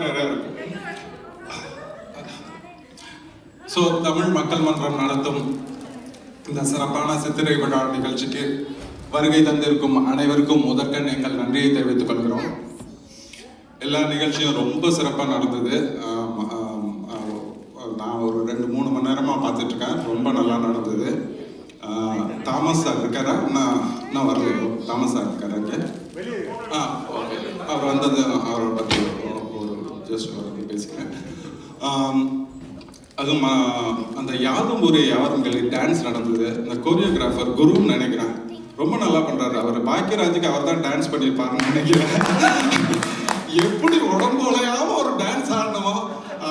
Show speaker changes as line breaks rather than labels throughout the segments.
நிறைய இருக்கு. ஸோ தமிழ் மக்கள் மன்றம் நடத்தும் இந்த சிறப்பான சித்திரை விழா நிகழ்ச்சிக்கு வருகை தந்திருக்கும் அனைவருக்கும் முதற்கண் எங்கள் நன்றியை தெரிவித்துக் கொள்கிறோம். எல்லா நிகழ்ச்சியும் ரொம்ப சிறப்பாக நடந்தது. நான் ஒரு 2-3 மணி நேரமாக பார்த்துட்டு இருக்கேன். ரொம்ப நல்லா நடந்தது. தாமஸ் சார் இருக்காரா? நான் வரலையோ? தாமஸ் சார் இருக்காரா இங்கே? ஓகே. அவர் வந்தது அவரை பற்றி ஒரு ஜஸ்ட் பேசுகிறேன். அதுவும் அந்த யாரும் ஒரு யாருங்களே டான்ஸ் நடந்தது. அந்த கோரியோகிராஃபர் குருன்னு நினைக்கிறேன், ரொம்ப நல்லா பண்றாரு. அவர் பாக்கியராஜுக்கு அவர் தான் டான்ஸ் பண்ணியிருப்பாருன்னு நினைக்கிறேன். எப்படி உடம்போலையாம ஒரு டான்ஸ் ஆடணுமோ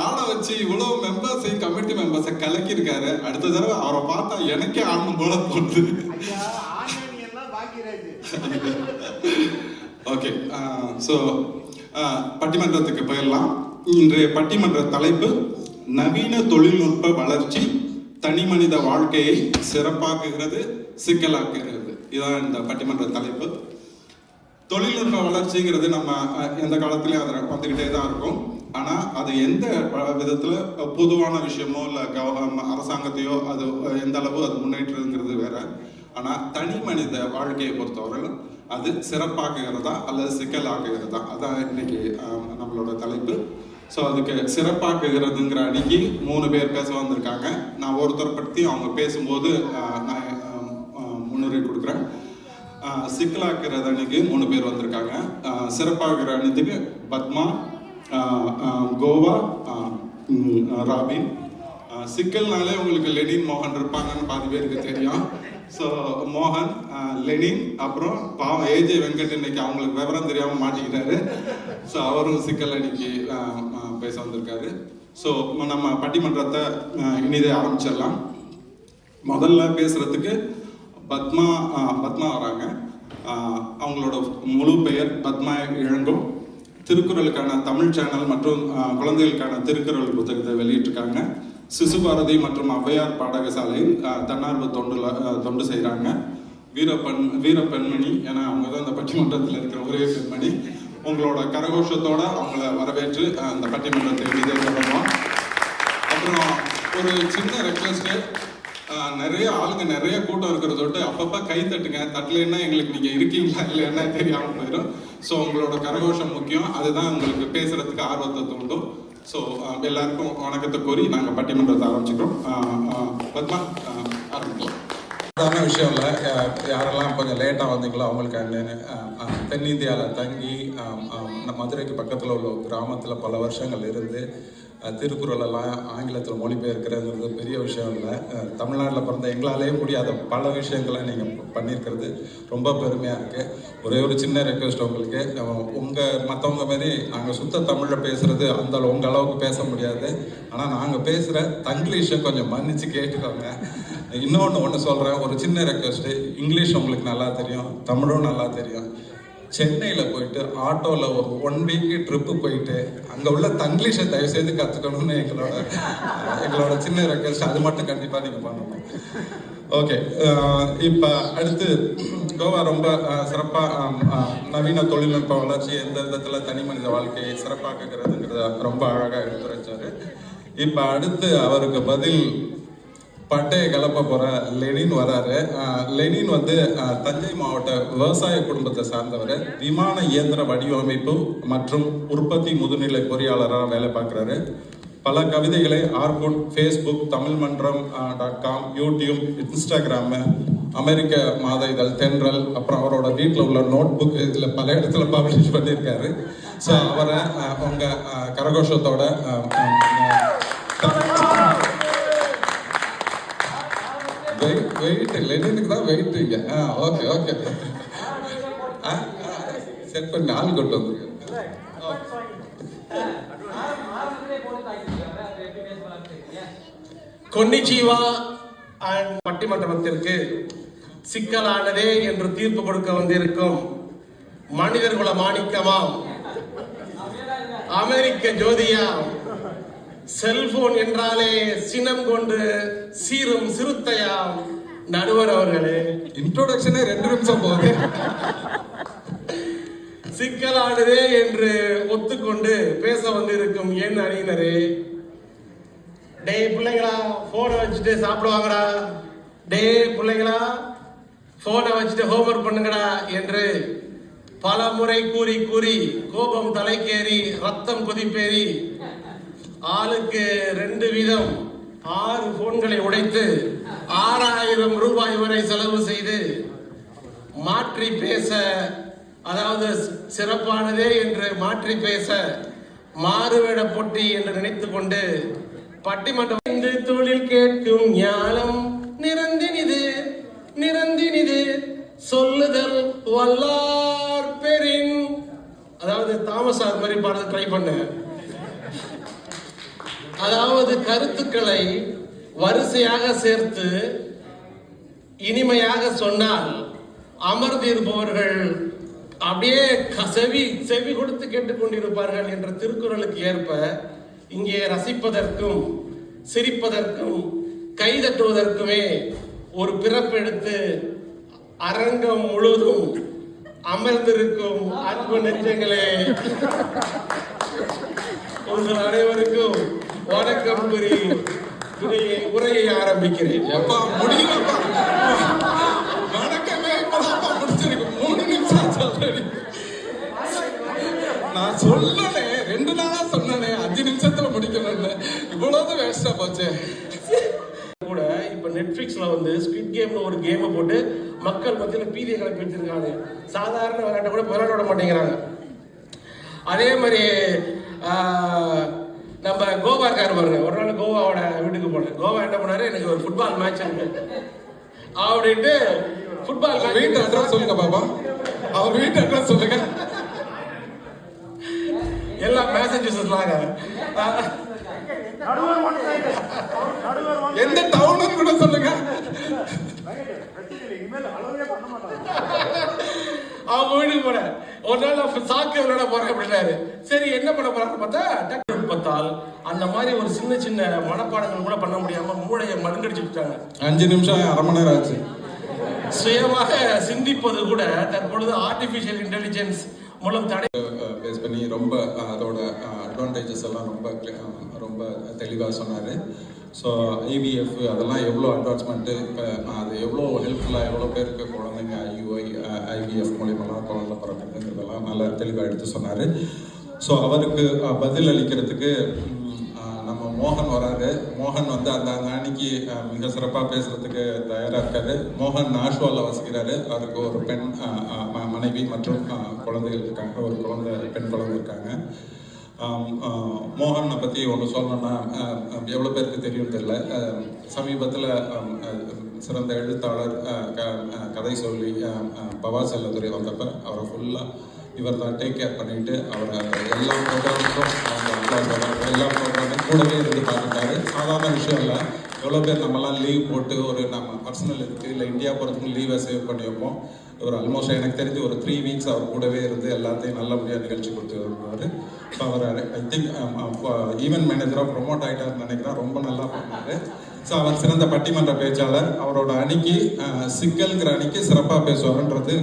ஆட வச்சு இவ்வளவு மெம்பர்ஸையும் கமிட்டி மெம்பர்ஸை கலக்கியிருக்காரு. அடுத்த தடவை அவரை பார்த்தா எனக்கே ஆடணும் போல தோணுது. ஓகே, ஸோ பட்டிமன்றத்துக்கு போயிடலாம். இன்றைய பட்டிமன்ற தலைப்பு நவீன தொழில்நுட்ப வளர்ச்சி தனி மனித வாழ்க்கையை சிறப்பாக்குகிறது, சிக்கலாக்குகிறது. இதுதான் இந்த பட்டிமன்ற தலைப்பு. தொழில்நுட்ப வளர்ச்சிங்கிறது நம்ம எந்த காலத்திலையும் அதை வந்துக்கிட்டே தான் இருக்கும். ஆனால் அது எந்த விதத்தில் பொதுவான விஷயமோ இல்லை அரசாங்கத்தையோ அது எந்த அளவு அது முன்னேற்றங்கிறது வேற. ஆனால் தனி மனித வாழ்க்கையை பொறுத்தவரை அது சிறப்பாக்குகிறதா அல்லது சிக்கலாக்குகிறதா, அதான் இன்னைக்கு நம்மளோட தலைப்பு. ஸோ அதுக்கு சிறப்பாக்குகிறதுங்கிற அன்னைக்கு 3 பேர் பேச வந்திருக்காங்க. நான் ஒருத்தர் பற்றி அவங்க பேசும்போது நான் முன்னுரை கொடுக்குறேன். சிக்கலாக்குறது அன்னைக்கு 3 பேர் வந்திருக்காங்க. சிறப்பாக்குற அன்னைக்கு பத்மா, கோவா, ராபின். சிக்கல்னாலே உங்களுக்கு லெனின், மோகன் இருப்பாங்கன்னு பாதி பேருக்கு தெரியும். ஸோ மோகன், லெனின், அப்புறம் பாவம் ஏஜே வெங்கட் இன்னைக்கு அவங்களுக்கு விவரம் தெரியாமல் மாட்டிக்கிட்டாரு. ஸோ அவரும் சிக்கல் அன்னைக்கு பேச வந்திருக்காரு. ஸோ நம்ம பட்டிமன்றத்தை இனிதே ஆரம்பிச்சிடலாம். முதல்ல பேசுறதுக்கு பத்மா வராங்க. அவங்களோட முழு பெயர் பத்மா இளங்கோ. திருக்குறளுக்கான தமிழ் சேனல் மற்றும் குழந்தைகளுக்கான திருக்குறள் புத்தகத்தை வெளியிட்டிருக்காங்க. சிசு பாரதி மற்றும் ஔவையார் பாடகசாலையில் தன்னார்வ தொண்டு செய்கிறாங்க. வீர பெண்மணி, ஏன்னா அவங்க தான் இந்த பட்டிமன்றத்தில் இருக்கிற ஒரே பெண்மணி. உங்களோட கரகோஷத்தோட அவங்கள வரவேற்று அந்த பட்டிமன்றத்தை இதே தொடருவோம். அப்புறம் ஒரு சின்ன ரெக்வஸ்ட்டு, நிறைய ஆளுங்க நிறைய கூட்டம் இருக்கிறத விட்டு அப்பப்போ கை தட்டுங்க. தட்டலைன்னா எங்களுக்கு நீங்கள் இருக்கீங்களா இல்லைன்னா தெரியாமல் போயிடும். ஸோ உங்களோட கரகோஷம் முக்கியம். அதுதான் உங்களுக்கு பேசுறதுக்கு ஆர்வத்தை தூண்டும். ஸோ எல்லாருக்கும் வணக்கத்தை கோரி நாங்கள் பட்டிமன்றத்தை ஆரம்பிச்சுக்கிறோம். பத்மா, ஆரம்பிக்கலாம். சாதாரண விஷயம் இல்லை. யாரெல்லாம் கொஞ்சம் லேட்டாக வந்தீங்களோ அவங்களுக்கு தென்னிந்தியாவில் தங்கி மதுரைக்கு பக்கத்தில் உள்ள கிராமத்தில் பல வருஷங்கள் இருந்து திருக்குறளெல்லாம் ஆங்கிலத்தில் மொழிபெயர்க்கிறது பெரிய விஷயம் இல்லை. தமிழ்நாட்டில் பிறந்த எங்களாலே முடியாத பல விஷயங்களை நீங்கள் பண்ணியிருக்கிறது ரொம்ப பெருமையாக இருக்குது. ஒரே ஒரு சின்ன ரெக்வெஸ்ட் உங்களுக்கு, மற்றவங்க மாரி நாங்கள் சுத்த தமிழில் பேசுகிறது அந்த உங்கள் அளவுக்கு பேச முடியாது. ஆனால் நாங்கள் பேசுகிற தங்கிலீஷை கொஞ்சம் மன்னிச்சு கேட்டுக்கோங்க. ஒன்று சொல்கிறேன், ஒரு சின்ன ரெக்வெஸ்ட்டு. இங்கிலீஷ் உங்களுக்கு நல்லா தெரியும், தமிழும் நல்லா தெரியும். சென்னையில் போயிட்டு ஆட்டோவில் ஒரு 1 வீக் ட்ரிப்பு போயிட்டு அங்கே உள்ள தங்கிலீஷை தயவுசெய்து கற்றுக்கணும்னு எங்களோட சின்ன ரெக்வெஸ்ட். அது மட்டும் கண்டிப்பாக நீங்கள் பண்ணணும். ஓகே, இப்போ அடுத்து கோவா ரொம்ப சிறப்பாக நவீன தொழில்நுட்ப வளர்ச்சி எந்த விதத்தில் தனி மனித வாழ்க்கையை சிறப்பாக்குகிறதுங்கிறத ரொம்ப அழகாக எடுத்துரைச்சாரு. இப்போ அடுத்து அவருக்கு பதில் பட்டையை கிளப்ப போகிற லெனின் வராரு. லெனின் தஞ்சை மாவட்ட விவசாய குடும்பத்தை சார்ந்தவர். விமான இயந்திர வடிவமைப்பு மற்றும் உற்பத்தி முதுநிலை பொறியாளராக வேலை பார்க்குறாரு. பல கவிதைகளை ஆர்குட், ஃபேஸ்புக், தமிழ் மன்றம் .com, யூடியூப், இன்ஸ்டாகிராமு, அமெரிக்க மாத இதழ் தென்றல், அப்புறம் அவரோட வீட்டில் உள்ள நோட் புக், இதில் பல இடத்துல பப்ளிஷ் பண்ணியிருக்காரு. ஸோ அவரை உங்கள் கரகோஷத்தோட வெயிட் லெனினுக்கு தான் வெயிட் இங்க. ஓகே செட் பண்ணி ஆள் கொண்டு வந்துருக்கு.
கொன்னிச்சிவா அண்ட் பட்டிமன்றத்திற்கு சிக்கலானதே என்று தீர்ப்பு கொடுக்க வந்திருக்கும் மனிதர்குல மாணிக்கமாம், அமெரிக்க ஜோதியாம், செல்போன் என்றாலே சினம் கொண்டு சீரும் சிறுத்தையாம் நடுவர் அவர்களே.
இன்ட்ரோடக்ஷனே 2 நிமிஷம் போகுது.
சிக்கலானதே என்று ஒத்துக்கொண்டு பேச வந்திருக்கும் என் அணியினரே, டேய் பிள்ளைங்களா போனை வச்சுட்டு சாப்பிடுவாங்கடா, டேய் பிள்ளைங்களா போனை வச்சுட்டு ஹோம்ஒர்க் பண்ணுங்கடா என்று பல முறை கூறி கூறி கோபம் தலைக்கேறி ரத்தம் கொதிப்பேறி ஆளுக்கு 2 வீதம் 6 போன்களை உடைத்து 6000 ரூபாய் வரை செலவு செய்து மாற்றி பேச, அதாவது சிறப்பானதே என்று மாற்றி பேச மாறுவேட போட்டி என்று நினைத்துக் கொண்டு பட்டிமன்றம் தொழில் கேட்கும் ஞானம் நிறந்தினிது நிறந்தினிது சொல்லுதல் வல்லார் பெரின், அதாவது தாமஸ் அது மாதிரி பாடுறது ட்ரை பண்ண, அதாவது கருத்துக்களை வரிசையாக சேர்த்து இனிமையாக சொன்னால் அமர்ந்திருப்பவர்கள் அப்படியே செவி கொடுத்து கேட்டுக்கொண்டிருப்பார்கள் என்ற திருக்குறளுக்கு ஏற்ப இங்கே ரசிப்பதற்கும் சிரிப்பதற்கும் கைதட்டுவதற்குமே ஒரு பிறப்பெடுத்து அரங்கம் முழுவதும் அமர்ந்திருக்கும் அன்பு நெஞ்சங்களே, உங்கள் அனைவருக்கும் வணக்கம் கூறி உரையை ஆரம்பிக்கிறேன்.
எப்பா முடியலப்பா, வணக்கமே இப்பதான்ப்பா முடிச்சிருக்கு. 3 நிமிஷம் சொல்றேன். நான் சொல்லனே 2 நாளா சொன்னனே 5 நிமிஷத்துல முடிக்கணும்னு, இவ்வளவு வேஸ்டா போச்சு.
கூட இப்ப நெட்ஃபிளிக்ஸ்ல வந்து ஸ்குவிட் கேம்னு ஒரு கேமை போட்டு மக்கள் மத்தியில பீதியை கிளப்பி வச்சிருக்காங்க. சாதாரண விளையாட்டை கூட விளையாட விட மாட்டேங்கிறாங்க. அதே மாதிரி நம்ம கோவா இருக்காரு பாருங்க, ஒரு நாள் கோவாவோட வீட்டுக்கு போனேன். கோவா என்ன பண்ணாரு, எனக்கு ஒரு ஃபுட்பால் மேட்ச் இருக்கு அப்படின்ட்டு ஃபுட்பால்
வீட்டு அட்ரஸ் சொல்லுங்க பாபா, அவர் வீட்டு அட்ரஸ் சொல்லுங்க.
எல்லா மேசேஜஸ்லாங்க
எந்த டவுன் கூட சொல்லுங்க.
அவங்க வீட்டுக்கு போனேன். ஒரு நாள் சாக்கு விளையாட போறேன் அப்படின்னாரு. சரி என்ன பண்ண போறான்னு பார்த்தா பார்த்தால் அந்த மாதிரி ஒரு சின்ன சின்ன மனப்பாடங்கள் கூட பண்ண முடியாம மூளையை மழுங்கடிச்சு விட்டாங்க.
5 நிமிஷம் 1/2 மணி நேரம் ஆச்சு.
சுயமாக சிந்திப்பது கூட தற்பொழுது ஆர்டிபிஷியல் இன்டெலிஜென்ஸ் மூலம் தடை
பேஸ் பண்ணி ரொம்ப அதோட அட்வான்டேஜஸ் எல்லாம் ரொம்ப தெளிவாக சொன்னார். ஸோ ஐவிஎஃப் அதெல்லாம் எவ்வளோ அட்வான்ஸ்மெண்ட்டு, இப்போ அது எவ்வளோ ஹெல்ப்ஃபுல்லாக எவ்வளோ பேருக்கு குழந்தைங்க ஐவிஎஃப் மூலியமெல்லாம் குழந்தை பிறக்குதுங்கிறதெல்லாம் நல்லா தெளிவாக எடுத்து சொன்னார். ஸோ அவருக்கு பதில் அளிக்கிறதுக்கு நம்ம மோகன் வராரு. மோகன் வந்து அந்த அன்னைக்கு மிக சிறப்பாக பேசுறதுக்கு தயாராக இருக்காரு. மோகன் நாஷ்வாலில் வசிக்கிறாரு. அவருக்கு ஒரு பெண் மனைவி மற்றும் குழந்தைகள் இருக்காங்க. ஒரு பெண் குழந்தை இருக்காங்க. மோகனை பற்றி ஒன்று சொல்லணும்னா எவ்வளோ பேருக்கு தெரியும் தெரியல. சமீபத்தில் சிறந்த எழுத்தாளர் கதை சொல்லி பவா செல்லதுரை வந்தப்போ அவரை ஃபுல்லாக இவர் தான் டேக் கேர் பண்ணிட்டு அவரை எல்லா ப்ரோக்ராமுக்கும் எல்லா ப்ரோக்ராமும் கூடவே இருந்து பார்த்துட்டாரு. சாதாரண விஷயம் இல்லை. எவ்வளோ பேர் நம்மலாம் லீவ் போட்டு ஒரு நம்ம பர்சனல் இருக்குது இல்லை இந்தியா போகிறதுக்கு லீவை சேவ் பண்ணி வைப்போம். ஒரு ஆல்மோஸ்ட் எனக்கு தெரிஞ்சு ஒரு 3 வீக்ஸ் அவர் கூடவே இருந்து எல்லாத்தையும் நல்லபடியாக நிகழ்ச்சி கொடுத்து வருவார். ஸோ அவர் ஐ திங்க் ஈவென்ட் மேனேஜராக ப்ரொமோட் ஆகிட்டார்னு நினைக்கிறேன். ரொம்ப நல்லா பண்ணார். ஸோ அவர் சிறந்த பட்டிமன்ற பேச்சாளர். அவரோட அணிக்கு சிக்கல்ங்கிற அணிக்கு சிறப்பாக பேசுவார்ன்றது